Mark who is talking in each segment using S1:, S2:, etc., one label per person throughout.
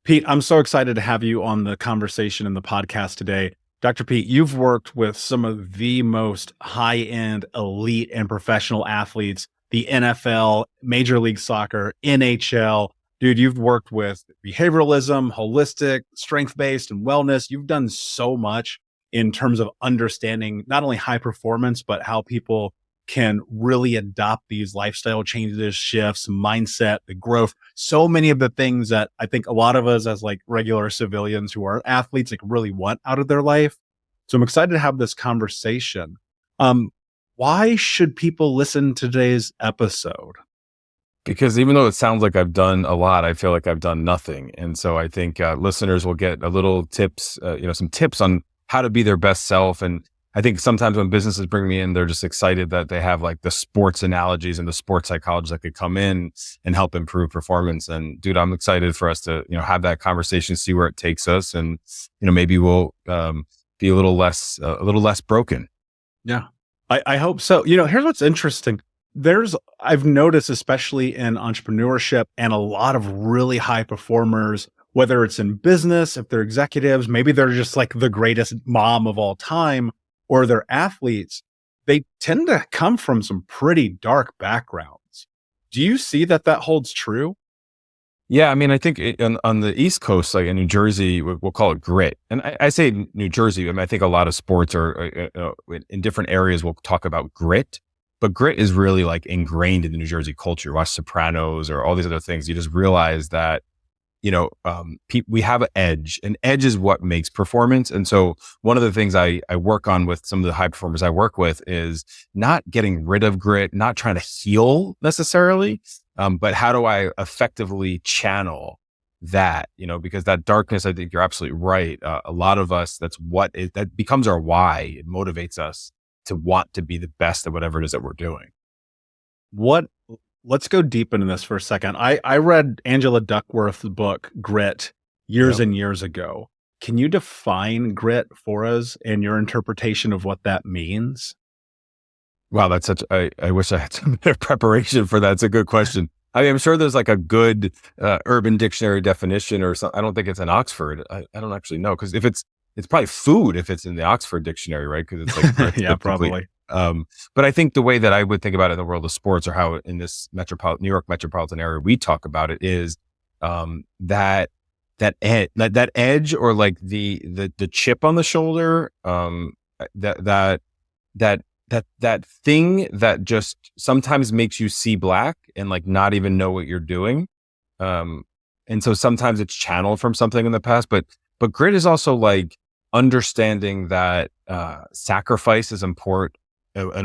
S1: Pete, I'm so excited to have you on the conversation in the podcast today. Dr. Pete, you've worked with some of the most high-end elite and professional athletes, the NFL, Major League Soccer, NHL. Dude, you've worked with behavioralism, holistic, strength-based, and wellness. You've done so much in terms of understanding not only high performance, but how people can really adopt these lifestyle changes, shifts, mindset, the growth, so many of the things that I think a lot of us as like regular civilians who are athletes like really want out of their life. So I'm excited to have this conversation. Why should people listen to today's episode?
S2: Because even though it sounds like I've done a lot, I feel like I've done nothing. And so I think listeners will get a little tips, some tips on how to be their best self. And I think sometimes when businesses bring me in, they're just excited that they have like the sports analogies and the sports psychologists that could come in and help improve performance. And dude, I'm excited for us to, have that conversation, see where it takes us. And, maybe we'll be a little less broken.
S1: Yeah, I hope so. Here's what's interesting. I've noticed, especially in entrepreneurship and a lot of really high performers, whether it's in business, if they're executives, maybe they're just like the greatest mom of all time, or they're athletes, they tend to come from some pretty dark backgrounds. Do you see that holds true?
S2: Yeah, I mean, I think on the East Coast, like in New Jersey, we'll call it grit. And I say New Jersey, I mean, I think a lot of sports are in different areas, we'll talk about grit. But grit is really like ingrained in the New Jersey culture. Watch Sopranos or all these other things. You just realize that, we have an edge. An edge is what makes performance. And so one of the things I work on with some of the high performers I work with is not getting rid of grit, not trying to heal necessarily, but how do I effectively channel that, because that darkness, I think you're absolutely right. A lot of us, that becomes our why. It motivates us to want to be the best at whatever it is that we're doing.
S1: Let's go deep into this for a second. I read Angela Duckworth's book, Grit, years and years ago. Can you define grit for us and your interpretation of what that means?
S2: Wow, I wish I had some better preparation for that. It's a good question. I mean, I'm sure there's like a good Urban Dictionary definition or something. I don't think it's in Oxford. I don't actually know, because if it's probably food if it's in the Oxford Dictionary, right? Because it's like
S1: yeah, probably.
S2: But I think the way that I would think about it in the world of sports, or how in this New York metropolitan area we talk about it, is that edge, or like the chip on the shoulder, that thing that just sometimes makes you see black and like not even know what you're doing. And so sometimes it's channeled from something in the past, but grit is also like understanding that sacrifice is an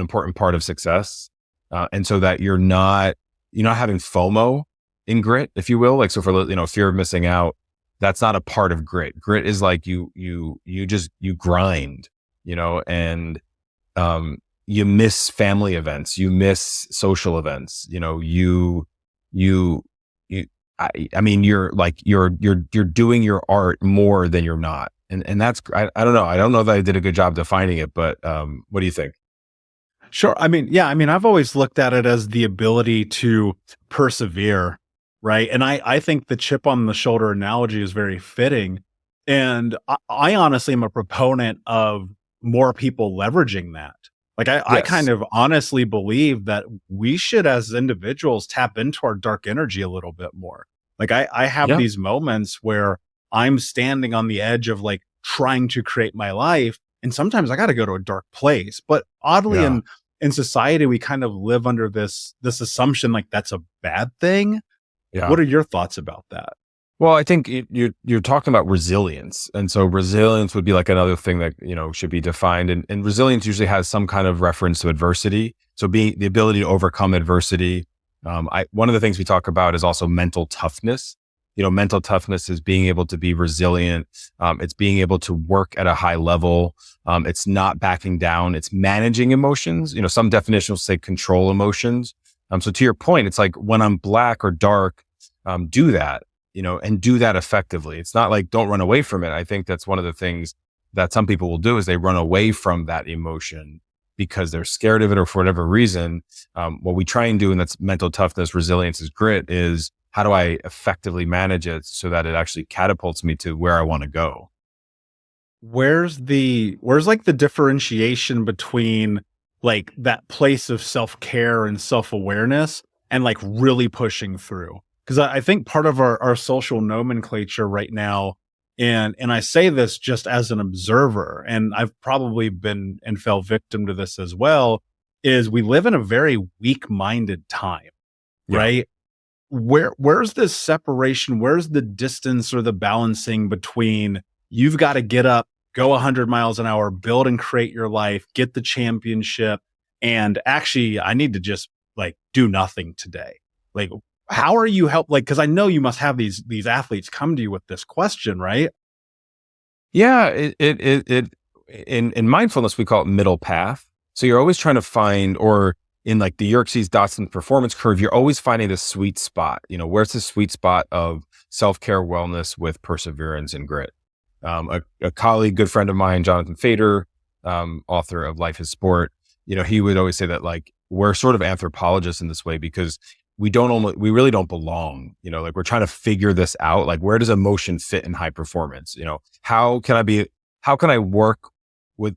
S2: important part of success. And so that you're not having FOMO in grit, if you will. Like, so for, fear of missing out, that's not a part of grit. Grit is like you grind, and you miss family events, you miss social events, I mean, you're doing your art more than you're not. And that's, I don't know. I don't know that I did a good job defining it, but what do you think?
S1: Sure. I mean, I've always looked at it as the ability to persevere, right? And I think the chip on the shoulder analogy is very fitting. And I honestly am a proponent of more people leveraging that. Like I kind of honestly believe that we should, as individuals, tap into our dark energy a little bit more. Like I have these moments where I'm standing on the edge of like trying to create my life. And sometimes I got to go to a dark place. But oddly, in society, we kind of live under this assumption like that's a bad thing. Yeah. What are your thoughts about that?
S2: Well, I think you're talking about resilience. And so resilience would be like another thing that, should be defined. And resilience usually has some kind of reference to adversity. So being the ability to overcome adversity. One of the things we talk about is also mental toughness. Mental toughness is being able to be resilient. It's being able to work at a high level. It's not backing down. It's managing emotions. Some definitions say control emotions. So to your point, it's like when I'm black or dark, do that. And do that effectively. It's not like don't run away from it. I think that's one of the things that some people will do is they run away from that emotion because they're scared of it or for whatever reason. What we try and do, and that's mental toughness, resilience is grit, is how do I effectively manage it so that it actually catapults me to where I want to go?
S1: Where's like the differentiation between like that place of self-care and self-awareness and like really pushing through? Because I think part of our social nomenclature right now, and I say this just as an observer, and I've probably been and fell victim to this as well, is we live in a very weak-minded time,
S2: Yeah.
S1: right? Where's this separation? Where's the distance or the balancing between you've got to get up, go 100 miles an hour, build and create your life, get the championship, and actually I need to just like do nothing today. Like how are you help like cuz I know you must have these athletes come to you with this question, right?
S2: Yeah, in mindfulness we call it middle path. So you're always trying to find, or in like the Yerkes Dodson performance curve, you're always finding the sweet spot. Where's the sweet spot of self-care, wellness with perseverance and grit? A colleague, good friend of mine, Jonathan Fader, author of Life is Sport, he would always say that like we're sort of anthropologists in this way because we really don't belong. Like we're trying to figure this out. Like where does emotion fit in high performance? How can I work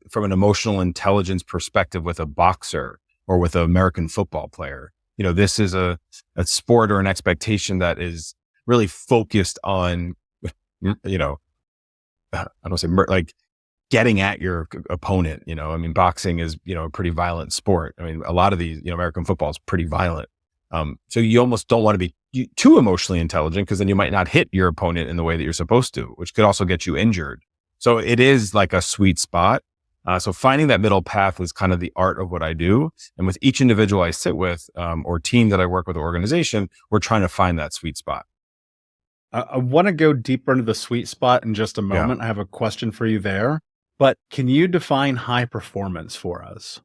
S2: from an emotional intelligence perspective with a boxer or with an American football player? This is a sport or an expectation that is really focused on, I don't say like getting at your opponent. I mean, boxing is, a pretty violent sport. I mean, a lot of these, American football is pretty violent. So you almost don't want to be too emotionally intelligent because then you might not hit your opponent in the way that you're supposed to, which could also get you injured. So it is like a sweet spot. So finding that middle path is kind of the art of what I do. And with each individual I sit with, or team that I work with, or organization, we're trying to find that sweet spot.
S1: I want to go deeper into the sweet spot in just a
S2: Yeah.
S1: moment. I have a question for you there, but can you define high performance for us?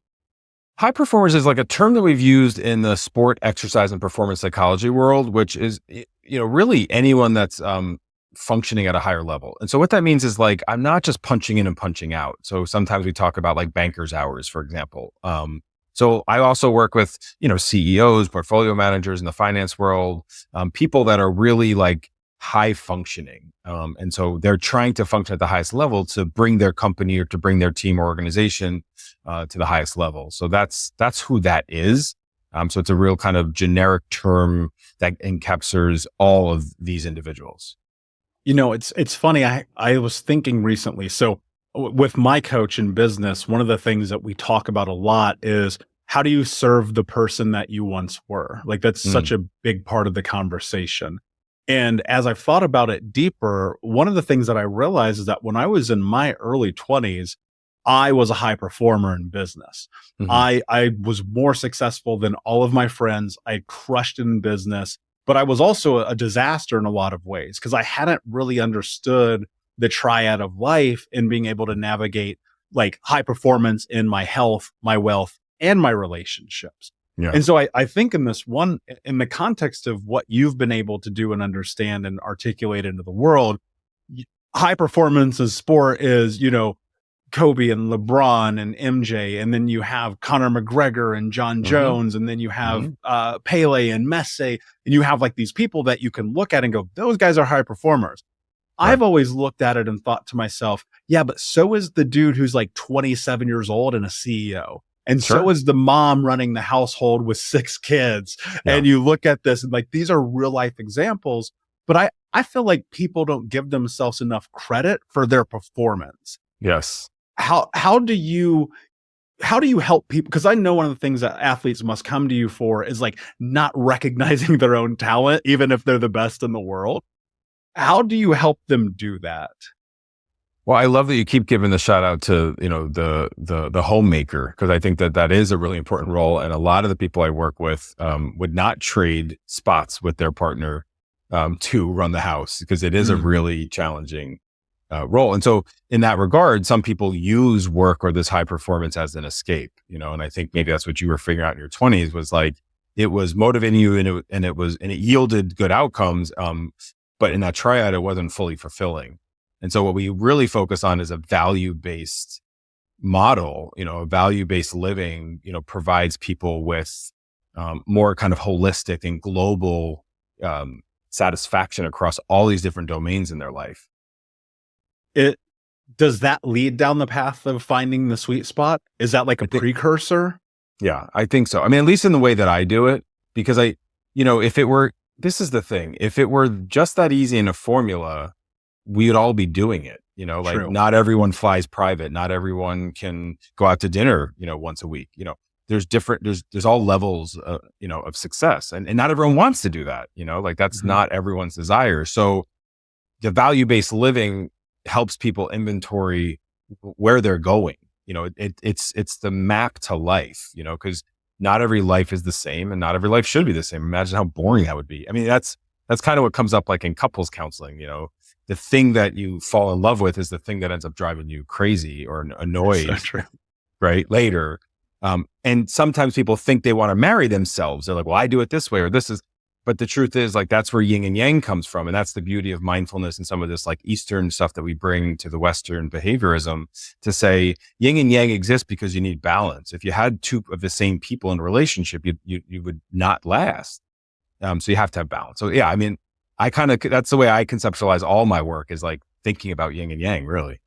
S2: High performance is like a term that we've used in the sport, exercise, and performance psychology world, which is, really anyone that's functioning at a higher level. And so what that means is like, I'm not just punching in and punching out. So sometimes we talk about like banker's hours, for example. So I also work with, CEOs, portfolio managers in the finance world, people that are really like high functioning. And so they're trying to function at the highest level to bring their company or to bring their team or organization to the highest level. So that's who that is. So it's a real kind of generic term that encapsulates all of these individuals.
S1: It's funny. I was thinking recently. So with my coach in business, one of the things that we talk about a lot is how do you serve the person that you once were? Like that's such a big part of the conversation. And as I've thought about it deeper, one of the things that I realized is that when I was in my early 20s, I was a high performer in business.
S2: Mm-hmm.
S1: I was more successful than all of my friends. I crushed it in business, but I was also a disaster in a lot of ways because I hadn't really understood the triad of life and being able to navigate like high performance in my health, my wealth, and my relationships.
S2: Yeah.
S1: And so I think in this one, in the context of what you've been able to do and understand and articulate into the world, high performance in sport is, Kobe and LeBron and MJ, and then you have Conor McGregor and John Jones, and then you have Pele and Messi, and you have like these people that you can look at and go, those guys are high performers.
S2: Right.
S1: I've always looked at it and thought to myself, yeah, but so is the dude who's like 27 years old and a CEO. And
S2: Sure.
S1: so is the mom running the household with 6 kids.
S2: Yeah.
S1: And you look at this and like, these are real life examples, but I feel like people don't give themselves enough credit for their performance.
S2: Yes.
S1: How do you help people? Because I know one of the things that athletes must come to you for is like not recognizing their own talent, even if they're the best in the world. How do you help them do that?
S2: Well, I love that you keep giving the shout out to, the homemaker, because I think that is a really important role. And a lot of the people I work with would not trade spots with their partner to run the house because it is a really challenging role. And so in that regard, some people use work or this high performance as an escape, and I think maybe that's what you were figuring out in your 20s was like, it was motivating you and it yielded good outcomes. But in that triad, it wasn't fully fulfilling. And so what we really focus on is a value-based model, a value-based living, provides people with more kind of holistic and global satisfaction across all these different domains in their life.
S1: Does that lead down the path of finding the sweet spot? Is that like a precursor?
S2: Yeah, I think so. I mean, at least in the way that I do it, because this is the thing, if it were just that easy in a formula, we would all be doing it. Like
S1: True.
S2: not everyone flies private. Not everyone can go out to dinner, once a week. There's all levels, of success, and not everyone wants to do that. Like that's not everyone's desire. So the value-based living helps people inventory where they're going. It's the map to life, because not every life is the same and not every life should be the same. Imagine how boring that would be. I mean, that's kind of what comes up like in couples counseling. The thing that you fall in love with is the thing that ends up driving you crazy or annoyed,
S1: So true.
S2: right? Later. And sometimes people think they want to marry themselves. They're like, well, I do it this way, or this is, but the truth is like, that's where yin and yang comes from. And that's the beauty of mindfulness and some of this like Eastern stuff that we bring to the Western behaviorism to say yin and yang exists because you need balance. If you had two of the same people in a relationship, you would not last. So you have to have balance. So yeah, I mean, that's the way I conceptualize all my work, is like thinking about yin and yang, really.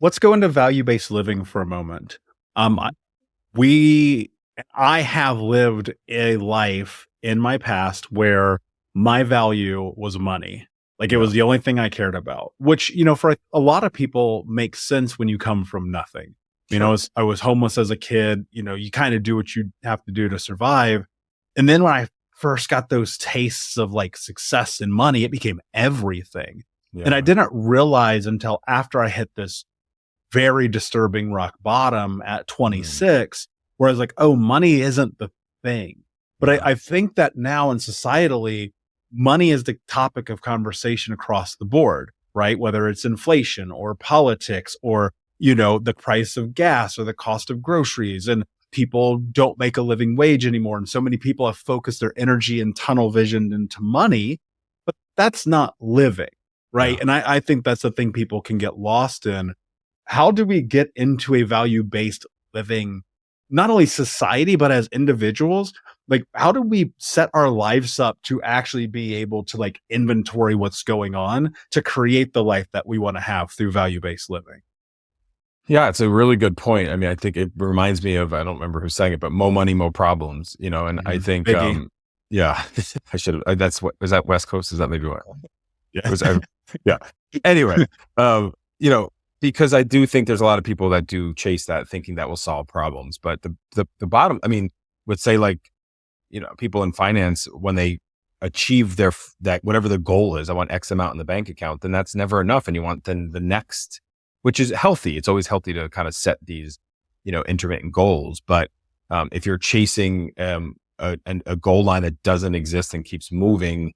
S1: Let's go into value-based living for a moment. I have lived a life in my past where my value was money. Like it was the only thing I cared about, which, for a lot of people makes sense when you come from nothing. I was homeless as a kid, you kind of do what you have to do to survive. And then when I first got those tastes of like success and money, it became everything. Yeah. And I didn't realize until after I hit this very disturbing rock bottom at 26, where I was like, oh, money isn't the thing. But I think that now and societally, money is the topic of conversation across the board, right? Whether it's inflation or politics or, the price of gas or the cost of groceries, and people don't make a living wage anymore. And so many people have focused their energy and tunnel vision into money, but that's not living, right? Yeah. And I think that's the thing people can get lost in. How do we get into a value-based living, not only society, but as individuals? Like, how do we set our lives up to actually be able to like inventory what's going on to create the life that we want to have through value-based living?
S2: Yeah, it's a really good point. I mean, I think it reminds me of, I don't remember who sang it, but "Mo money, mo problems," and I think, yeah, I should have, is that West Coast? Is that maybe what? Yeah. Yeah. Anyway, because I do think there's a lot of people that do chase that thinking that will solve problems. But the bottom, I mean, would say like, people in finance, when they achieve that whatever the goal is, I want X amount in the bank account, then that's never enough. And you want then the next, which is healthy. It's always healthy to kind of set these, intermittent goals. But if you're chasing a goal line that doesn't exist and keeps moving,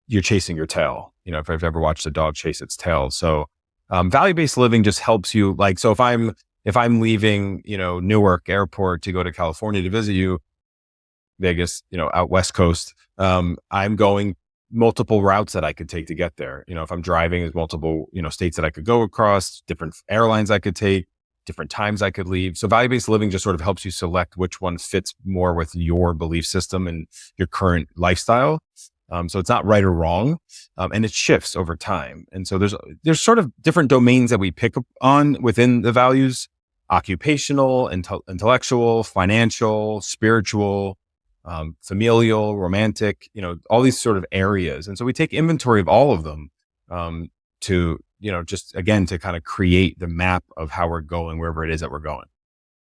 S2: you're chasing your tail. If I've ever watched a dog chase its tail. So value-based living just helps you. Like, so if I'm leaving, Newark airport to go to California to visit you, Vegas, out West Coast, I'm going multiple routes that I could take to get there. If I'm driving, there's multiple, states that I could go across, different airlines I could take, different times I could leave. So value-based living just sort of helps you select which one fits more with your belief system and your current lifestyle. So it's not right or wrong. And it shifts over time. And so there's sort of different domains that we pick up on within the values: occupational, intellectual, financial, spiritual, familial, romantic, all these sort of areas. And so we take inventory of all of them, to, just again, to kind of create the map of how we're going, wherever it is that we're going.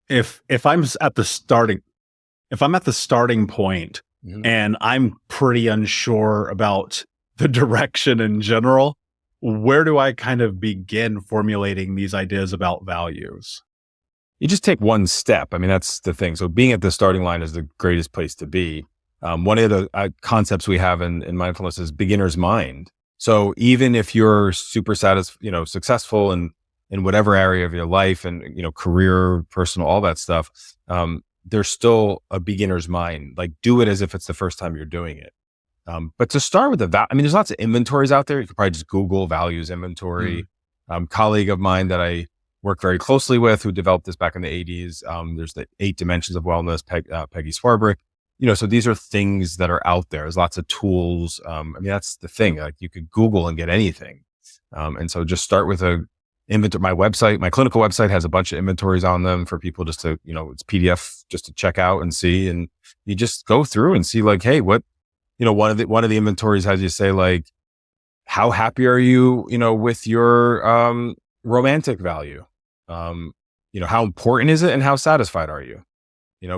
S1: If I'm at the starting point, and I'm pretty unsure about the direction in general, where do I kind of begin formulating these ideas about values?
S2: You just take one step. I mean, that's the thing. So being at the starting line is the greatest place to be. One of the concepts we have in mindfulness is beginner's mind. So even if you're super successful in whatever area of your life and, career, personal, all that stuff, there's still a beginner's mind. Like, do it as if it's the first time you're doing it. But to start with there's lots of inventories out there. You could probably just Google values inventory. Colleague of mine that I work very closely with, who developed this back in the 80s. There's the 8 dimensions of wellness, Peggy Swarbrick. So these are things that are out there. There's lots of tools. I mean, that's the thing. Like you could Google and get anything. And so just start with a inventory. My website, my clinical website has a bunch of inventories on them for people just to, it's PDF just to check out and see. And you just go through and see like, hey, what, one of the inventories has you say like, how happy are you, with your romantic value? How important is it and how satisfied are you?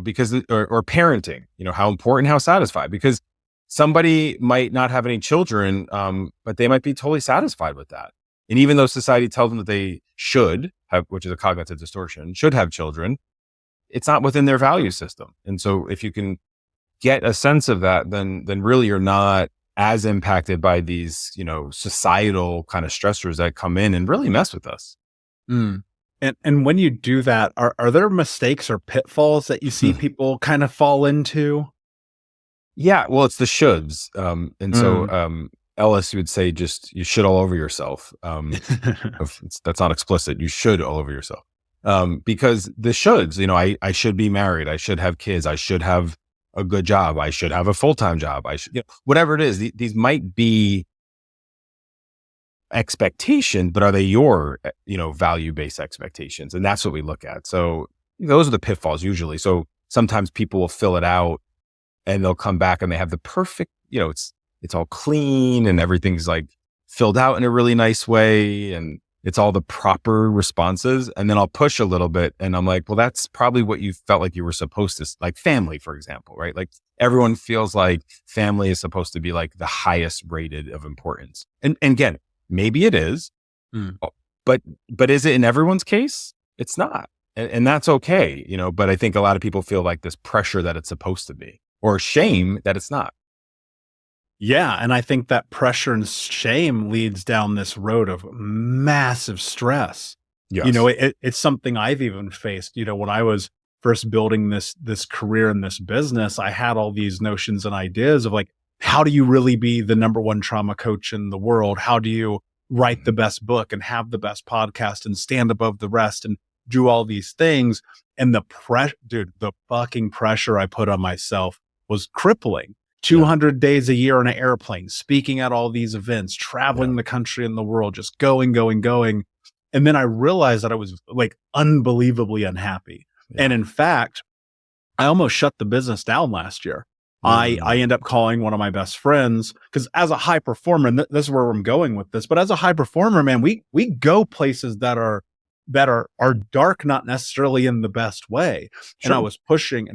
S2: Because, or parenting, how important, how satisfied, because somebody might not have any children, but they might be totally satisfied with that. And even though society tells them that they should have, which is a cognitive distortion, should have children, it's not within their value system. And so if you can get a sense of that, then really you're not as impacted by these, societal kind of stressors that come in and really mess with us.
S1: Mm. And when you do that, are there mistakes or pitfalls that you see people kind of fall into?
S2: Yeah, well, it's the shoulds. So Ellis, you would say just you should all over yourself. That's not explicit. You should all over yourself. Because the shoulds, I should be married. I should have kids. I should have a good job. I should have a full-time job. I should, whatever it is, these might be expectation, but are they your, value-based expectations? And that's what we look at. So those are the pitfalls usually. So sometimes people will fill it out and they'll come back and they have the perfect, it's all clean and everything's like filled out in a really nice way. And it's all the proper responses. And then I'll push a little bit and I'm like, well, that's probably what you felt like you were supposed to, like family, for example, right? Like everyone feels like family is supposed to be like the highest rated of importance. And again, maybe it is, but is it in everyone's case? It's not. And that's okay, but I think a lot of people feel like this pressure that it's supposed to be, or shame that it's not.
S1: Yeah. And I think that pressure and shame leads down this road of massive stress.
S2: Yes.
S1: It's something I've even faced, when I was first building this career in this business, I had all these notions and ideas of like, how do you really be the number one trauma coach in the world? How do you write the best book and have the best podcast and stand above the rest and do all these things? And the fucking pressure I put on myself was crippling. 200 days a year on an airplane, speaking at all these events, traveling the country and the world, just going. And then I realized that I was like unbelievably unhappy. Yeah. And in fact, I almost shut the business down last year. I end up calling one of my best friends because as a high performer, and this is where I'm going with this, but as a high performer, man, we go places that are dark, not necessarily in the best way. Sure. And I was pushing.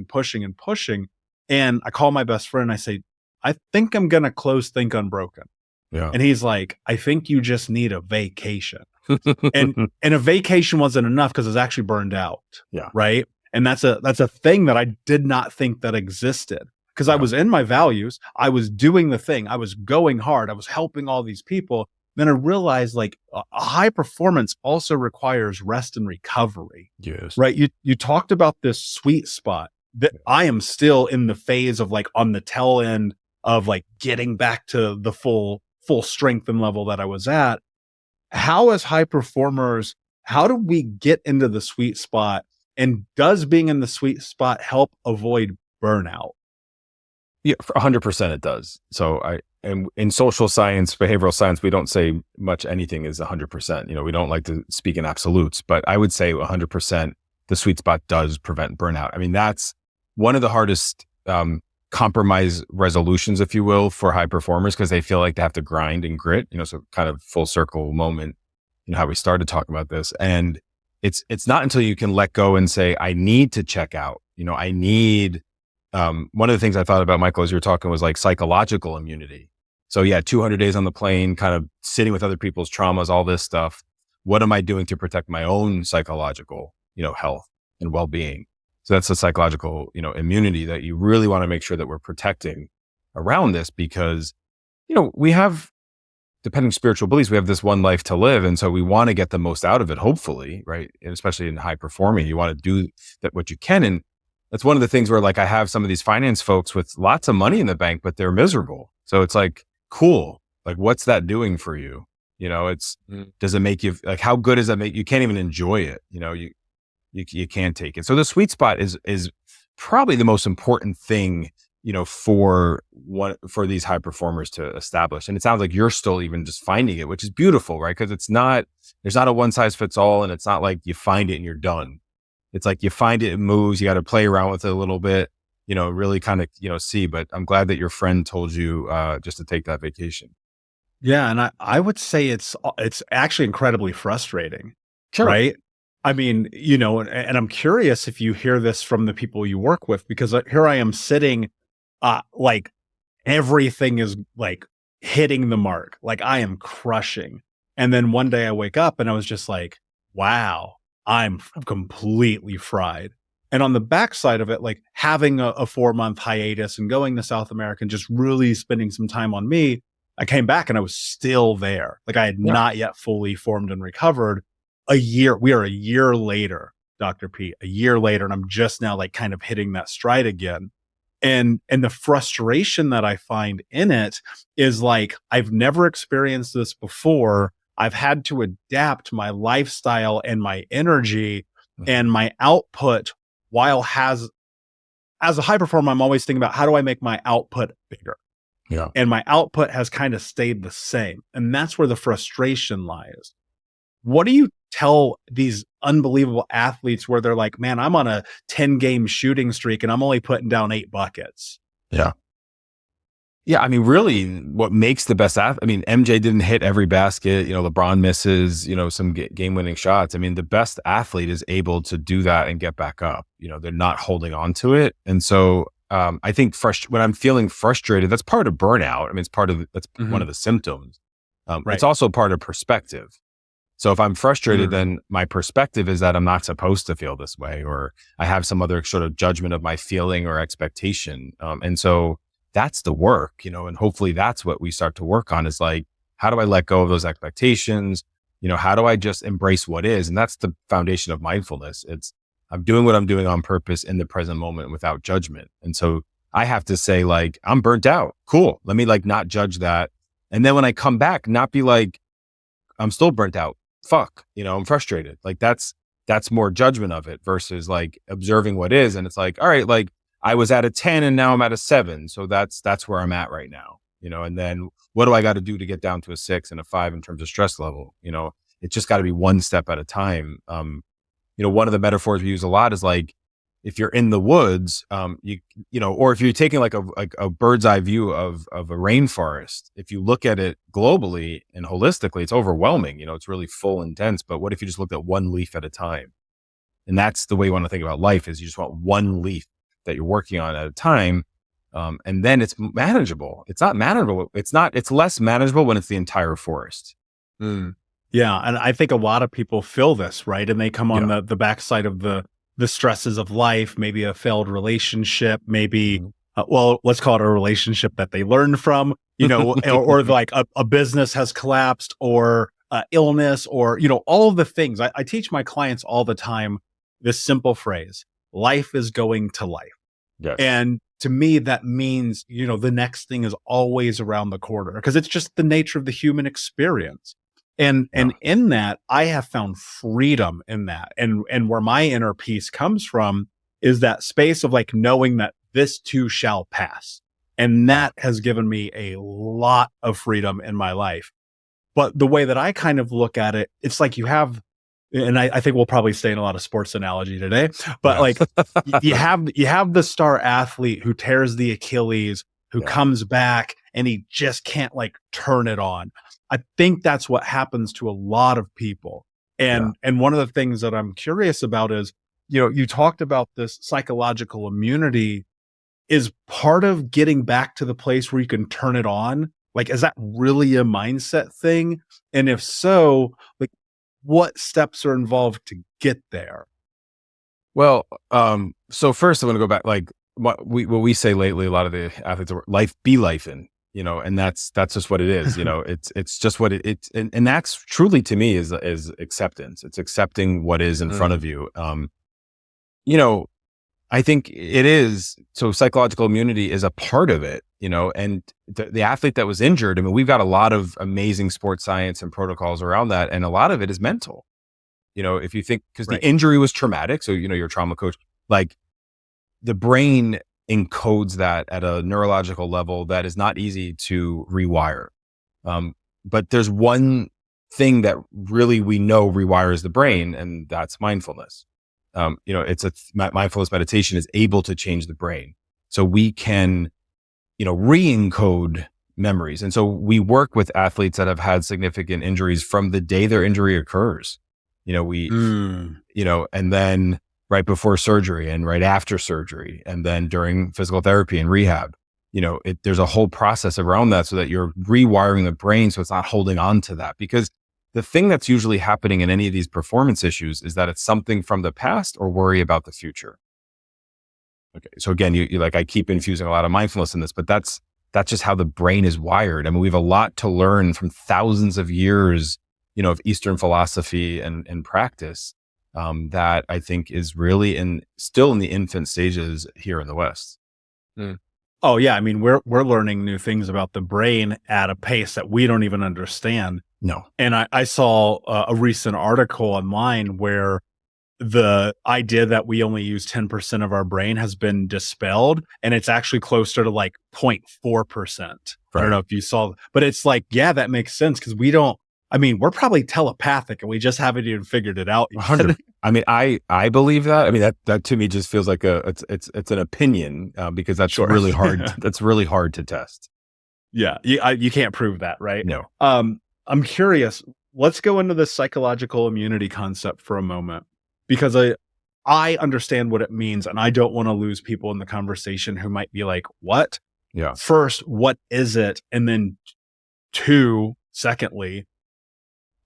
S1: And I call my best friend and I say, I think I'm going to close Think Unbroken.
S2: Yeah.
S1: And he's like, I think you just need a vacation. and a vacation wasn't enough because I was actually burned out.
S2: Yeah.
S1: Right. And that's a thing that I did not think that existed because I was in my values. I was doing the thing. I was going hard. I was helping all these people. Then I realized like a high performance also requires rest and recovery.
S2: Yes.
S1: Right. You talked about this sweet spot. That I am still in the phase of like on the tail end of like getting back to the full strength and level that I was at. How as high performers, how do we get into the sweet spot? And does being in the sweet spot help avoid burnout?
S2: Yeah, 100% it does. So and in social science, behavioral science, we don't say much anything is 100%. We don't like to speak in absolutes, but I would say 100% the sweet spot does prevent burnout. I mean, that's one of the hardest compromise resolutions, if you will, for high performers because they feel like they have to grind and grit, so kind of full circle moment, how we started talking about this. And it's not until you can let go and say, I need to check out, I need, one of the things I thought about, Michael, as you were talking was like psychological immunity. So yeah, 200 days on the plane, kind of sitting with other people's traumas, all this stuff. What am I doing to protect my own psychological, health and well-being? So that's a psychological, immunity that you really want to make sure that we're protecting around this because, we have, depending on spiritual beliefs, we have this one life to live. And so we want to get the most out of it, hopefully, right? And especially in high performing, you want to do that what you can. And that's one of the things where like I have some of these finance folks with lots of money in the bank, but they're miserable. So it's like, cool. Like, what's that doing for you? Does it make you like, how good does that make you? Can't even enjoy it. You can't take it. So the sweet spot is probably the most important thing, for these high performers to establish. And it sounds like you're still even just finding it, which is beautiful, right? Because there's not a one size fits all, and it's not like you find it and you're done. It's like you find it, it moves, you got to play around with it a little bit, really kind of, see. But I'm glad that your friend told you just to take that vacation.
S1: Yeah. And I would say it's actually incredibly frustrating,
S2: Sure.
S1: right? I mean, and I'm curious if you hear this from the people you work with, because here I am sitting, like everything is like hitting the mark, like I am crushing. And then one day I wake up and I was just like, wow, I'm completely fried. And on the backside of it, like having a 4-month hiatus and going to South America and just really spending some time on me, I came back and I was still there. Like I had not yet fully formed and recovered. We are a year later, Dr. P, a year later, and I'm just now like kind of hitting that stride again. And the frustration that I find in it is like, I've never experienced this before. I've had to adapt my lifestyle and my energy and my output as a high performer, I'm always thinking about how do I make my output bigger?
S2: Yeah.
S1: And my output has kind of stayed the same. And that's where the frustration lies. What do you tell these unbelievable athletes where they're like, man, I'm on a 10-game shooting streak and I'm only putting down 8 buckets?
S2: Yeah. Yeah. I mean, really what makes the best athlete, I mean, MJ didn't hit every basket, LeBron misses, some game-winning shots. I mean, the best athlete is able to do that and get back up. They're not holding on to it. And so I think when I'm feeling frustrated, that's part of burnout. I mean, that's one of the symptoms. Right. It's also part of perspective. So if I'm frustrated, then my perspective is that I'm not supposed to feel this way, or I have some other sort of judgment of my feeling or expectation. And so that's the work, and hopefully that's what we start to work on is like, how do I let go of those expectations? How do I just embrace what is? And that's the foundation of mindfulness. I'm doing what I'm doing on purpose in the present moment without judgment. And so I have to say like, I'm burnt out. Cool. Let me like not judge that. And then when I come back, not be like, I'm still burnt out. Fuck, I'm frustrated. Like that's more judgment of it versus like observing what is. And it's like, all right, like I was at a 10 and now I'm at a 7. So that's where I'm at right now, and then what do I got to do to get down to a 6 and a 5 in terms of stress level? It's just got to be one step at a time. One of the metaphors we use a lot is like, if you're in the woods, or if you're taking like a bird's eye view of a rainforest, if you look at it globally and holistically, it's overwhelming. It's really full and dense. But what if you just looked at one leaf at a time? And that's the way you want to think about life is you just want one leaf that you're working on at a time. And then it's manageable. It's not manageable. It's less manageable when it's the entire forest.
S1: Yeah. And I think a lot of people feel this, right? And they come on the backside of the stresses of life, maybe a failed relationship, maybe, let's call it a relationship that they learned from, or like a business has collapsed or illness or, all of the things. I teach my clients all the time this simple phrase, life is going to life.
S2: Yes.
S1: And to me, that means, the next thing is always around the corner because it's just the nature of the human experience. And in that, I have found freedom in that. And where my inner peace comes from is that space of like knowing that this too shall pass. And that has given me a lot of freedom in my life. But the way that I kind of look at it, it's like you have, and I think we'll probably stay in a lot of sports analogy today, but like you have the star athlete who tears the Achilles, who comes back and he just can't like turn it on. I think that's what happens to a lot of people. And one of the things that I'm curious about is, you talked about this psychological immunity is part of getting back to the place where you can turn it on. Like, is that really a mindset thing? And if so, like, what steps are involved to get there?
S2: Well, so first I want to go back, like what we say lately, a lot of the athletes are life be life in. And that's just what it is. It's just what it's, and that's truly to me is acceptance. It's accepting what is in front of you. I think it is. So psychological immunity is a part of it, and the athlete that was injured, I mean, we've got a lot of amazing sports science and protocols around that. And a lot of it is mental, if you think, because the injury was traumatic. So, you're a trauma coach, like the brain encodes that at a neurological level that is not easy to rewire. But there's one thing that really we know rewires the brain, and that's mindfulness. Mindfulness meditation is able to change the brain. So we can, re-encode memories. And so we work with athletes that have had significant injuries from the day their injury occurs. And then right before surgery and right after surgery, and then during physical therapy and rehab, there's a whole process around that so that you're rewiring the brain so it's not holding on to that. Because the thing that's usually happening in any of these performance issues is that it's something from the past or worry about the future. Okay. So again, you I keep infusing a lot of mindfulness in this, but that's just how the brain is wired. I mean, we have a lot to learn from thousands of years, of Eastern philosophy and practice, that I think is really still in the infant stages here in the West.
S1: Mm. Oh yeah. I mean, we're learning new things about the brain at a pace that we don't even understand.
S2: No.
S1: And I saw a recent article online where the idea that we only use 10% of our brain has been dispelled, and it's actually closer to like 0.4%. Right. I don't know if you saw, but it's like, yeah, that makes sense because we're probably telepathic and we just haven't even figured it out yet.
S2: I mean, I believe that. I mean, that to me just feels like it's an opinion, because that's really hard. That's really hard to test.
S1: Yeah. You can't prove that, right?
S2: No.
S1: I'm curious. Let's go into the psychological immunity concept for a moment, because I understand what it means, and I don't want to lose people in the conversation who might be like, what?
S2: Yeah.
S1: First, what is it? And then secondly,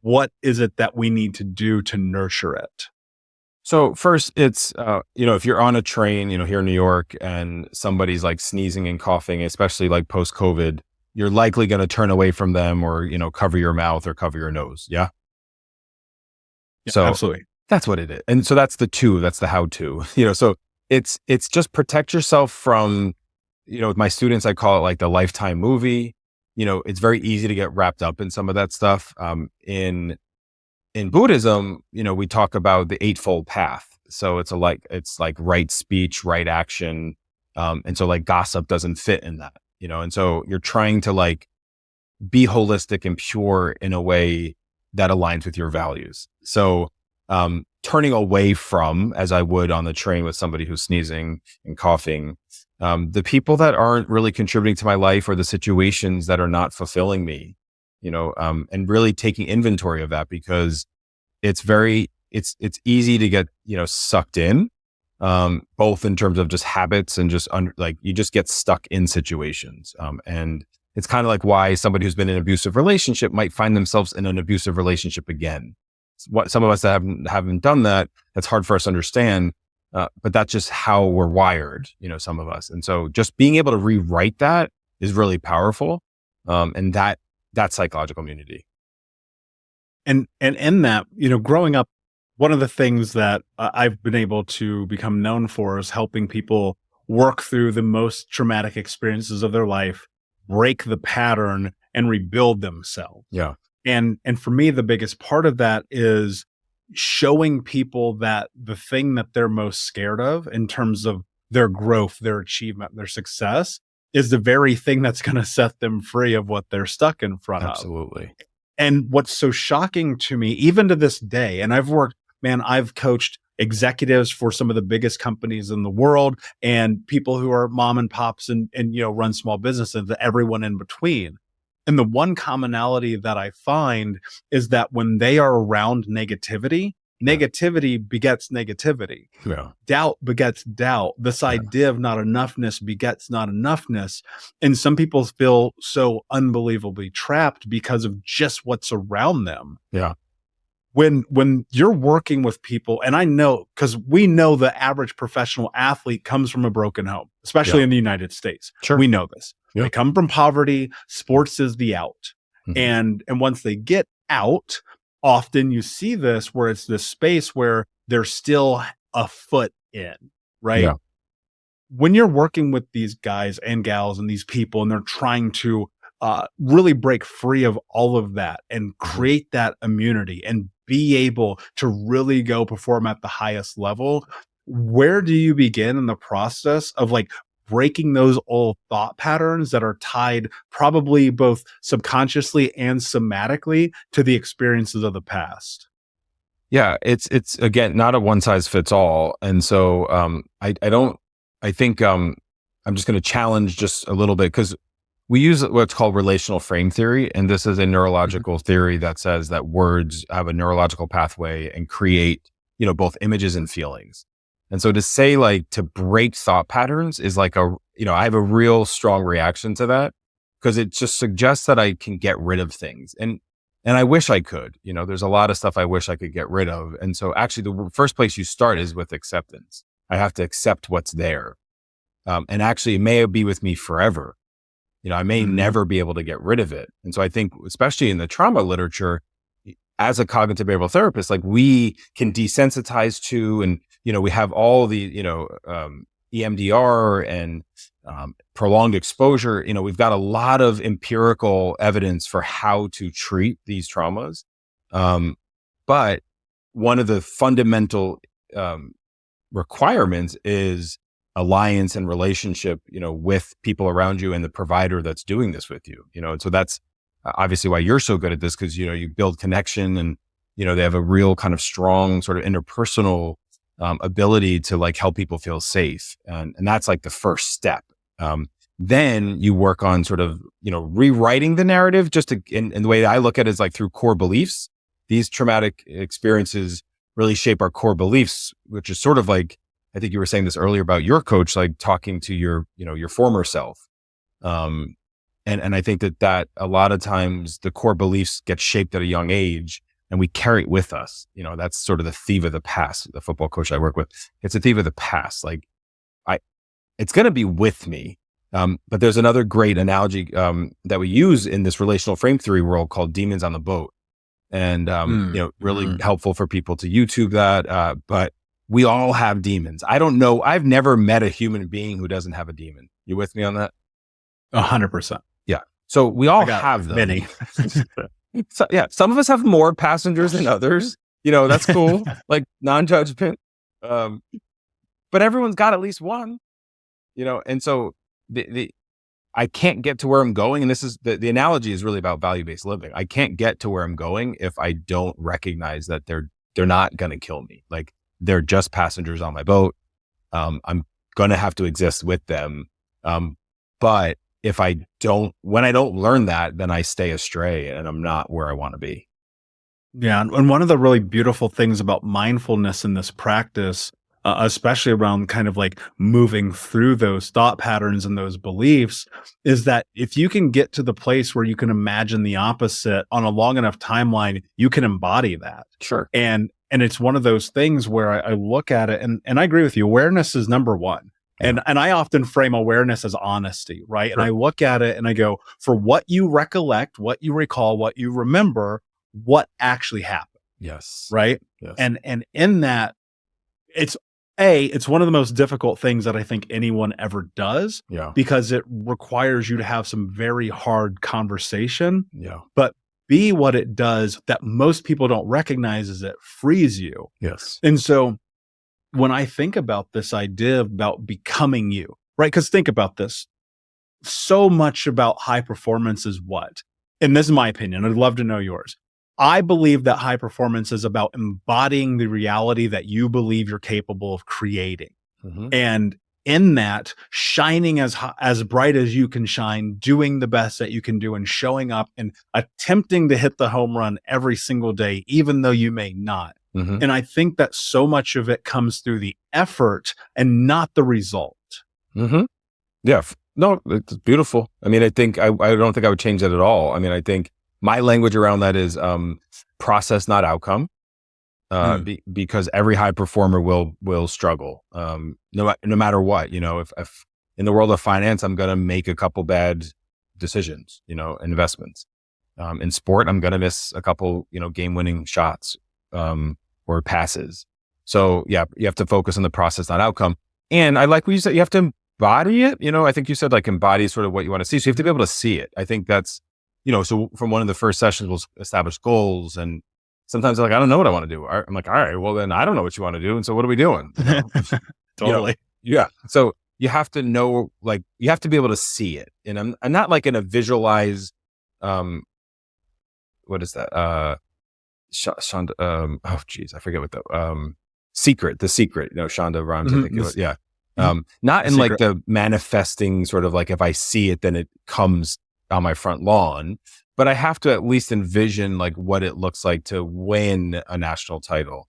S1: what is it that we need to do to nurture it?
S2: So first, it's, if you're on a train, here in New York, and somebody's like sneezing and coughing, especially like post-COVID, you're likely going to turn away from them or, cover your mouth or cover your nose. Yeah. So
S1: absolutely.
S2: That's what it is. And so that's the how-to, so it's just protect yourself from, with my students, I call it like the lifetime movie. It's very easy to get wrapped up in some of that stuff. In Buddhism, we talk about the Eightfold Path. So it's like right speech, right action. And so like gossip doesn't fit in that, and so you're trying to like be holistic and pure in a way that aligns with your values. So, turning away from, as I would on the train with somebody who's sneezing and coughing, the people that aren't really contributing to my life or the situations that are not fulfilling me, and really taking inventory of that, because it's easy to get, sucked in, both in terms of just habits and just you just get stuck in situations. And it's kind of like why somebody who's been in an abusive relationship might find themselves in an abusive relationship again. What some of us that haven't done that, that's hard for us to understand. But that's just how we're wired, some of us. And so just being able to rewrite that is really powerful. And that's psychological immunity.
S1: And in that, growing up, one of the things that I've been able to become known for is helping people work through the most traumatic experiences of their life, break the pattern, and rebuild themselves.
S2: Yeah.
S1: And for me, the biggest part of that is showing people that the thing that they're most scared of in terms of their growth, their achievement, their success is the very thing that's going to set them free of what they're stuck in front of.
S2: Absolutely.
S1: And what's so shocking to me, even to this day, and I've coached executives for some of the biggest companies in the world and people who are mom and pops and run small businesses, everyone in between. And the one commonality that I find is that when they are around negativity begets negativity.
S2: Yeah.
S1: Doubt begets doubt. This idea of not enoughness begets not enoughness. And some people feel so unbelievably trapped because of just what's around them.
S2: Yeah.
S1: When you're working with people, and I know, because we know the average professional athlete comes from a broken home, especially in the United States.
S2: Sure.
S1: We know this.
S2: Yeah.
S1: They come from poverty. Sports is the out.
S2: Mm-hmm.
S1: And once they get out, often you see this where it's this space where they're still a foot in, right?
S2: Yeah.
S1: When you're working with these guys and gals and these people, and they're trying to really break free of all of that and create that immunity and be able to really go perform at the highest level, where do you begin in the process of like breaking those old thought patterns that are tied probably both subconsciously and somatically to the experiences of the past.
S2: Yeah, it's again not a one size fits all, and so I think I'm just going to challenge just a little bit because we use what's called relational frame theory, and this is a neurological theory that says that words have a neurological pathway and create both images and feelings. And so to say like to break thought patterns is like I have a real strong reaction to that because it just suggests that I can get rid of things. And I wish I could, there's a lot of stuff I wish I could get rid of. And so actually the first place you start is with acceptance. I have to accept what's there. And actually it may be with me forever. I may never be able to get rid of it. And so I think, especially in the trauma literature, as a cognitive behavioral therapist, like we can desensitize to, and, we have all the, EMDR and prolonged exposure. We've got a lot of empirical evidence for how to treat these traumas. But one of the fundamental requirements is alliance and relationship, with people around you and the provider that's doing this with you, and so that's obviously why you're so good at this because, you build connection and, they have a real kind of strong sort of interpersonal ability to like help people feel safe. And that's like the first step. Then you work on sort of, rewriting the narrative just to, and the way I look at it is like through core beliefs. These traumatic experiences really shape our core beliefs, which is sort of like, I think you were saying this earlier about your coach, like talking to your former self. And I think that a lot of times the core beliefs get shaped at a young age and we carry it with us. That's sort of the thief of the past, the football coach I work with. It's a thief of the past. Like it's going to be with me. But there's another great analogy that we use in this relational frame theory world called demons on the boat. And, really helpful for people to YouTube that. But we all have demons. I don't know. I've never met a human being who doesn't have a demon. You with me on that?
S1: 100%.
S2: Yeah. So we all have them.
S1: Many.
S2: So, yeah. Some of us have more passengers than others. That's cool. Like non-judgment. But everyone's got at least one, and so I can't get to where I'm going. And this is the analogy is really about value-based living. I can't get to where I'm going if I don't recognize that they're not going to kill me. Like they're just passengers on my boat. I'm going to have to exist with them. But when I don't learn that, then I stay astray and I'm not where I want to be.
S1: Yeah. And one of the really beautiful things about mindfulness in this practice, especially around kind of like moving through those thought patterns and those beliefs, is that if you can get to the place where you can imagine the opposite on a long enough timeline, you can embody that.
S2: Sure.
S1: And it's one of those things where I look at it and I agree with you. Awareness is number one. And I often frame awareness as honesty, right? Sure. And I look at it and I go, for what you recollect, what you recall, what you remember, what actually happened.
S2: Yes.
S1: Right.
S2: Yes.
S1: And in that, it's one of the most difficult things that I think anyone ever does.
S2: Yeah.
S1: Because it requires you to have some very hard conversation.
S2: Yeah.
S1: But B, what it does that most people don't recognize is it frees you.
S2: Yes.
S1: And so when I think about this idea about becoming you, right? Because think about this. So much about high performance is what? And this is my opinion. I'd love to know yours. I believe that high performance is about embodying the reality that you believe you're capable of creating. Mm-hmm. And in that, shining as bright as you can shine, doing the best that you can do and showing up and attempting to hit the home run every single day, even though you may not. Mm-hmm. And I think that so much of it comes through the effort and not the result.
S2: Mm-hmm. Yeah. No, it's beautiful. I mean, I don't think I would change that at all. I mean, I think my language around that is process, not outcome. Because every high performer will struggle, no matter what. If in the world of finance, I'm going to make a couple bad decisions, investments. In sport, I'm going to miss a couple, game-winning shots or passes. So yeah, you have to focus on the process, not outcome. And I like what you said. You have to embody it. I think you said like embody sort of what you want to see. So you have to be able to see it. I think that's, so from one of the first sessions, we'll establish goals and. Sometimes they're like, I don't know what I want to do. I'm like, all right, well then I don't know what you want to do. And so what are we doing?
S1: Totally.
S2: Yeah. So you have to know, like, you have to be able to see it. And I'm not like in a visualize, what is that? Shonda, oh geez, I forget what the secret, Shonda Rhimes, I think it was. Yeah. Not in like the manifesting sort of like, if I see it, then it comes on my front lawn, but I have to at least envision like what it looks like to win a national title,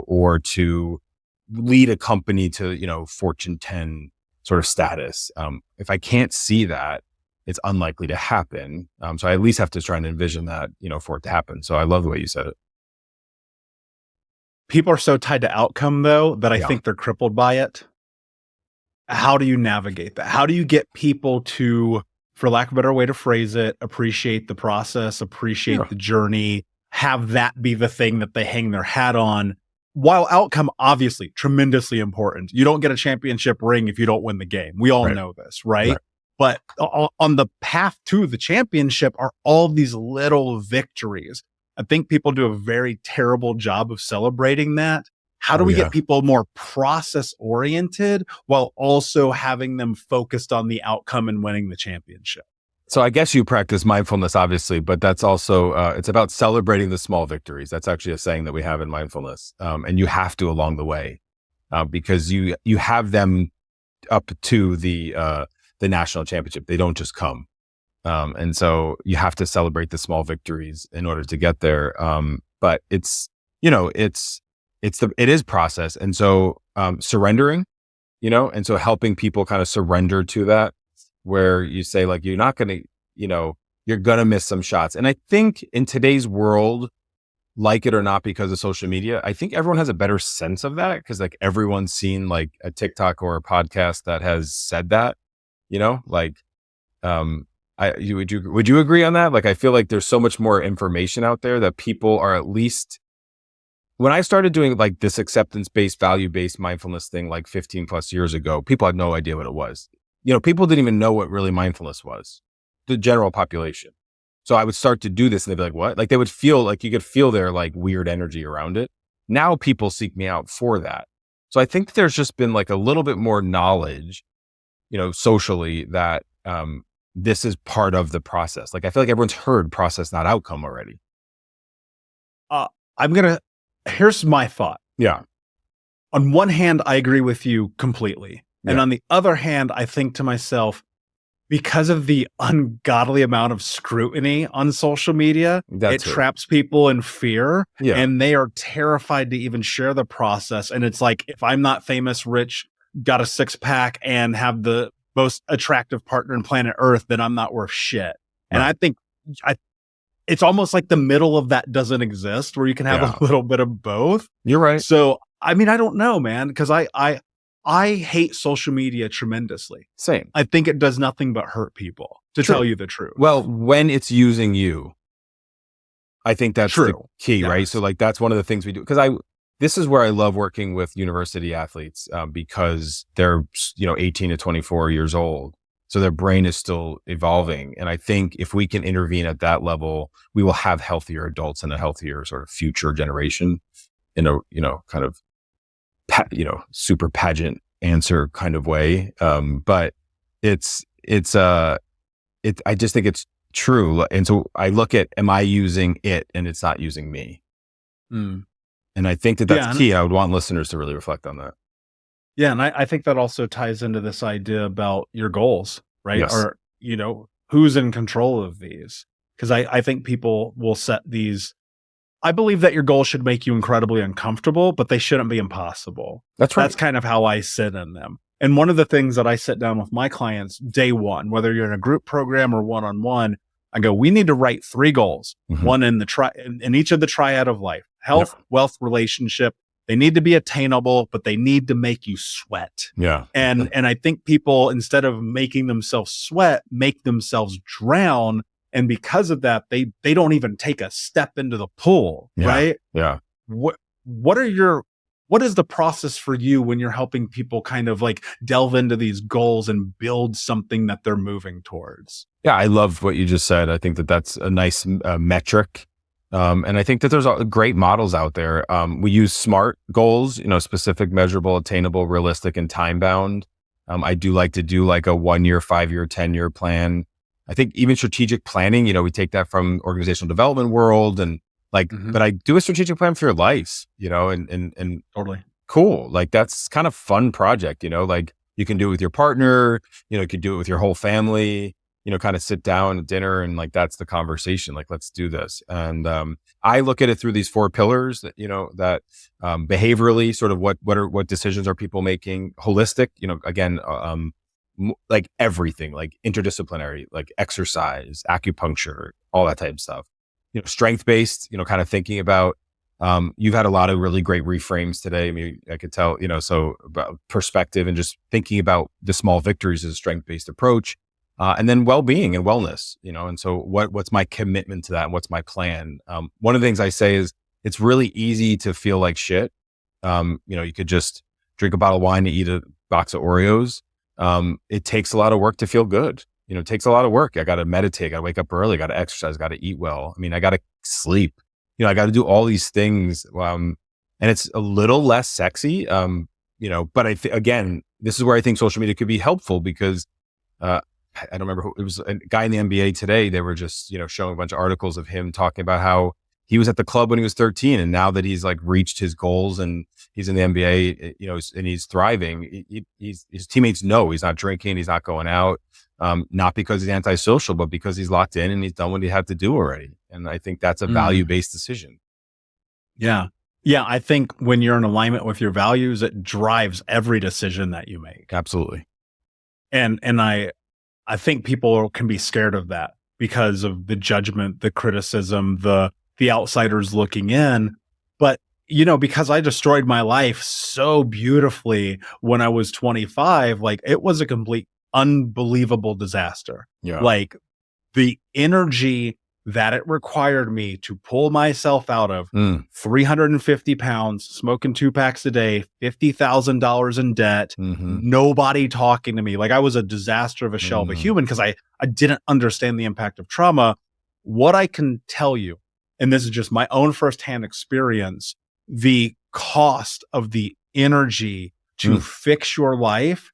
S2: or to lead a company to, Fortune 10 sort of status. If I can't see that, it's unlikely to happen. So I at least have to try and envision that, for it to happen. So I love the way you said it.
S1: People are so tied to outcome though, that I think they're crippled by it. How do you navigate that? How do you get people to, for lack of a better way to phrase it, appreciate the process, appreciate the journey, have that be the thing that they hang their hat on? While outcome, obviously, tremendously important. You don't get a championship ring if you don't win the game. We all know this, right? But on the path to the championship are all these little victories. I think people do a very terrible job of celebrating that. How do we get people more process oriented while also having them focused on the outcome and winning the championship?
S2: So I guess you practice mindfulness, obviously, but that's also, it's about celebrating the small victories. That's actually a saying that we have in mindfulness. And you have to along the way, because you have them up to the national championship. They don't just come. And so you have to celebrate the small victories in order to get there. But it's, it is process. And so, surrendering, and so helping people kind of surrender to that, where you say like, you're not going to, you're going to miss some shots. And I think in today's world, like it or not, because of social media, I think everyone has a better sense of that, because like everyone's seen like a TikTok or a podcast that has said that, like, would you agree on that? Like, I feel like there's so much more information out there that people are at least, when I started doing like this acceptance-based, value-based mindfulness thing, like 15 plus years ago, people had no idea what it was. People didn't even know what really mindfulness was, the general population. So I would start to do this and they'd be like, what? Like they would feel like, you could feel their like weird energy around it. Now people seek me out for that. So I think there's just been like a little bit more knowledge, socially, that this is part of the process. Like I feel like everyone's heard process, not outcome already.
S1: Here's my thought.
S2: Yeah.
S1: On one hand, I agree with you completely. And on the other hand, I think to myself, because of the ungodly amount of scrutiny on social media, it traps people in fear, and they are terrified to even share the process. And it's like, if I'm not famous, rich, got a six pack, and have the most attractive partner on planet Earth, then I'm not worth shit. And I think it's almost like the middle of that doesn't exist, where you can have a little bit of both.
S2: You're right.
S1: So, I mean, I don't know, man, because I hate social media tremendously.
S2: Same.
S1: I think it does nothing but hurt people, to tell you the truth.
S2: Well, when it's using you, I think that's the key, right? So like, that's one of the things we do. Because this is where I love working with university athletes, because they're, 18 to 24 years old. So their brain is still evolving. And I think if we can intervene at that level, we will have healthier adults and a healthier sort of future generation in a, kind of, super pageant answer kind of way. But I just think it's true. And so I look at, am I using it and it's not using me? And I think that's key. I would want listeners to really reflect on that.
S1: Yeah. And I think that also ties into this idea about your goals, right?
S2: Yes.
S1: Or, who's in control of these? Because I think people will set these. I believe that your goals should make you incredibly uncomfortable, but they shouldn't be impossible.
S2: That's right.
S1: That's kind of how I sit in them. And one of the things that I sit down with my clients day one, whether you're in a group program or one-on-one, I go, we need to write 3 goals, one in in each of the triad of life: health, wealth, relationship. They need to be attainable, but they need to make you sweat.
S2: Yeah.
S1: And I think people, instead of making themselves sweat, make themselves drown. And because of that, they don't even take a step into the pool, right?
S2: Yeah.
S1: What is the process for you when you're helping people kind of like delve into these goals and build something that they're moving towards?
S2: Yeah, I love what you just said. I think that that's a nice metric. And I think that there's great models out there. We use SMART goals, specific, measurable, attainable, realistic, and time bound. I do like to do like a 1 year, 5 year, 10 year plan. I think even strategic planning, we take that from organizational development world and but I do a strategic plan for your life, and
S1: Totally.
S2: cool. Like that's kind of fun project, like you can do it with your partner, you could do it with your whole family, kind of sit down at dinner and like, that's the conversation. Like, let's do this. And, I look at it through these 4 pillars that, behaviorally sort of what decisions are people making, holistic, again, like everything, like interdisciplinary, like exercise, acupuncture, all that type of stuff, strength based, kind of thinking about, you've had a lot of really great reframes today. I mean, I could tell, so about perspective and just thinking about the small victories as a strength-based approach. And then well-being and wellness, and so what's my commitment to that? And what's my plan? One of the things I say is it's really easy to feel like shit. You could just drink a bottle of wine and eat a box of Oreos. It takes a lot of work to feel good. It takes a lot of work. I got to meditate, I got to wake up early, got to exercise, got to eat well. I mean, I got to sleep. I got to do all these things. And it's a little less sexy, but again, this is where I think social media could be helpful because, I don't remember who, it was a guy in the NBA today. They were just, showing a bunch of articles of him talking about how he was at the club when he was 13. And now that he's like reached his goals and he's in the NBA, and he's thriving, his teammates know he's not drinking, he's not going out. Not because he's antisocial, but because he's locked in and he's done what he had to do already. And I think that's a value-based decision.
S1: Yeah. Yeah. I think when you're in alignment with your values, it drives every decision that you make.
S2: Absolutely.
S1: And I think people can be scared of that because of the judgment, the criticism, the outsiders looking in. But, because I destroyed my life so beautifully when I was 25, like it was a complete unbelievable disaster.
S2: Yeah.
S1: Like the energy that it required me to pull myself out of 350 pounds, smoking 2 packs a day, $50,000 in debt, nobody talking to me. Like I was a disaster of a shell of a human because I didn't understand the impact of trauma. What I can tell you, and this is just my own firsthand experience, the cost of the energy to fix your life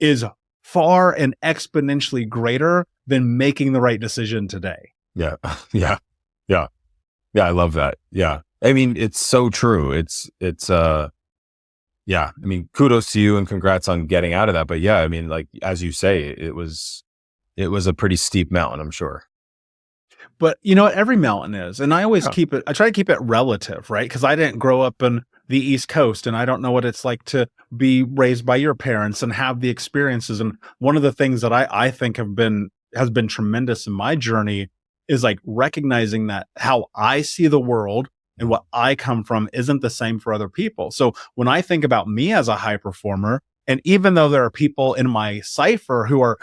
S1: is far and exponentially greater than making the right decision today.
S2: Yeah. Yeah. Yeah. Yeah. I love that. Yeah. I mean, it's so true. Yeah. I mean, kudos to you and congrats on getting out of that. But yeah, I mean, like, as you say, it was a pretty steep mountain, I'm sure.
S1: But every mountain is, and I always I try to keep it relative, right? Because I didn't grow up in the East Coast and I don't know what it's like to be raised by your parents and have the experiences. And one of the things that I think has been tremendous in my journey is like recognizing that how I see the world and what I come from isn't the same for other people. So when I think about me as a high performer, and even though there are people in my cipher who are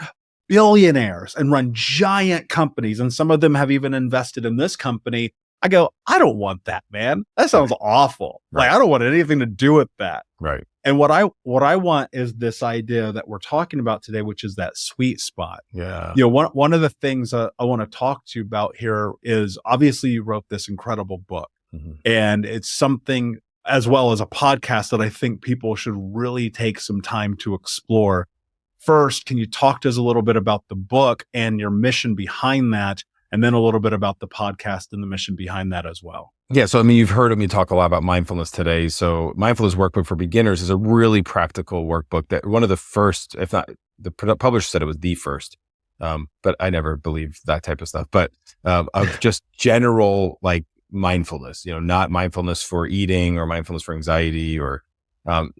S1: billionaires and run giant companies, and some of them have even invested in this company, I go, I don't want that, man. That sounds awful.
S2: Right.
S1: Like I don't want anything to do with that.
S2: Right.
S1: And what I want is this idea that we're talking about today, which is that sweet spot.
S2: Yeah.
S1: One of the things I want to talk to you about here is obviously you wrote this incredible book, and it's something as well as a podcast that I think people should really take some time to explore. First, can you talk to us a little bit about the book and your mission behind that? And then a little bit about the podcast and the mission behind that as well.
S2: Yeah. So, I mean, you've heard me talk a lot about mindfulness today. So Mindfulness Workbook for Beginners is a really practical workbook that one of the first, if not the publisher said it was the first, but I never believed that type of stuff, but of just general like mindfulness, not mindfulness for eating or mindfulness for anxiety or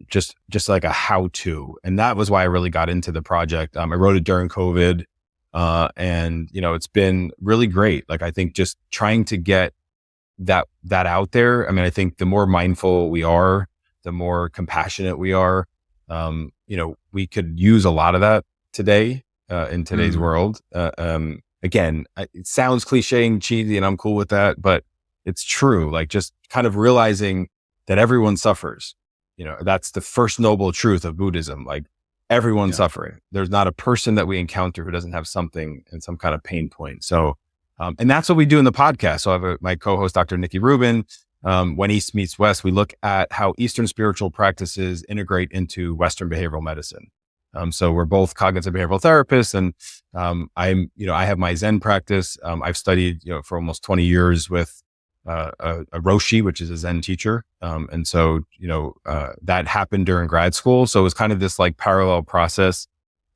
S2: just like a how-to. And that was why I really got into the project. I wrote it during COVID. And it's been really great. Like, I think just trying to get that out there. I mean, I think the more mindful we are, the more compassionate we are. We could use a lot of that today, in today's world. Again, it sounds cliche and cheesy and I'm cool with that, but it's true. Like just kind of realizing that everyone suffers, that's the first noble truth of Buddhism. Like, everyone's suffering. There's not a person that we encounter who doesn't have something and some kind of pain point. So, and that's what we do in the podcast. So I have my co-host, Dr. Nikki Rubin. When East Meets West, we look at how Eastern spiritual practices integrate into Western behavioral medicine. So we're both cognitive behavioral therapists, and I have my Zen practice. I've studied, for almost 20 years with a Roshi, which is a Zen teacher. And so, that happened during grad school. So it was kind of this like parallel process.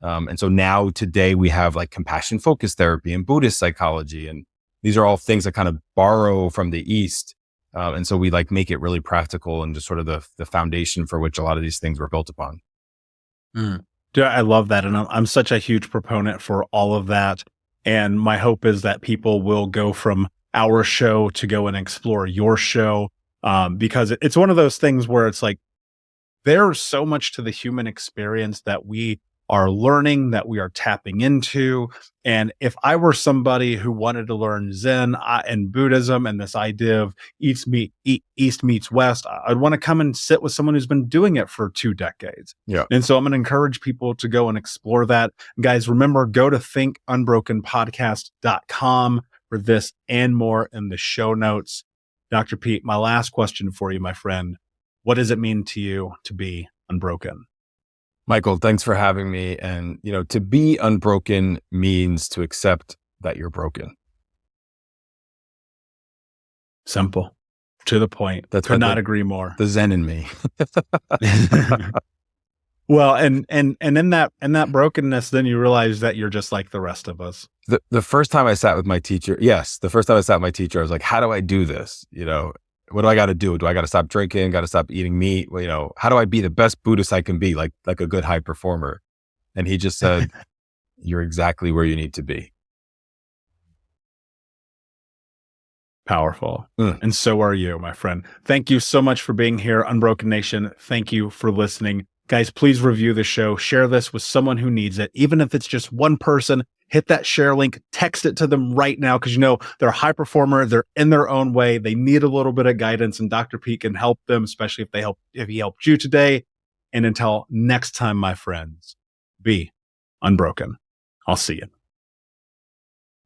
S2: And so now today we have like compassion focused therapy and Buddhist psychology. And these are all things that kind of borrow from the East. And so we like make it really practical and just sort of the foundation for which a lot of these things were built upon.
S1: Mm. Dude, I love that. And I'm such a huge proponent for all of that. And my hope is that people will go from our show to go and explore your show. Because it's one of those things where it's like, there's so much to the human experience that we are learning, that we are tapping into. And if I were somebody who wanted to learn Zen and Buddhism and this idea of East meets West, I'd want to come and sit with someone who's been doing it for 2 decades.
S2: Yeah.
S1: And so I'm going to encourage people to go and explore that. Guys, remember, go to thinkunbrokenpodcast.com for this and more in the show notes. Dr. Pete, my last question for you, my friend. What does it mean to you to be unbroken?
S2: Michael, thanks for having me. And, to be unbroken means to accept that you're broken.
S1: Simple, to the point. Could not agree more.
S2: The Zen in me.
S1: Well, and in that brokenness, then you realize that you're just like the rest of us.
S2: The first time I sat with my teacher, I was like, how do I do this? What do I got to do? Do I got to stop drinking? Got to stop eating meat? Well, how do I be the best Buddhist I can be, like a good high performer? And he just said, you're exactly where you need to be.
S1: Powerful. And so are you, my friend. Thank you so much for being here, Unbroken Nation. Thank you for listening. Guys, please review the show. Share this with someone who needs it. Even if it's just one person, hit that share link, text it to them right now, because they're a high performer. They're in their own way. They need a little bit of guidance, and Dr. Pete can help them, especially if he helped you today. And until next time, my friends, be unbroken. I'll see you.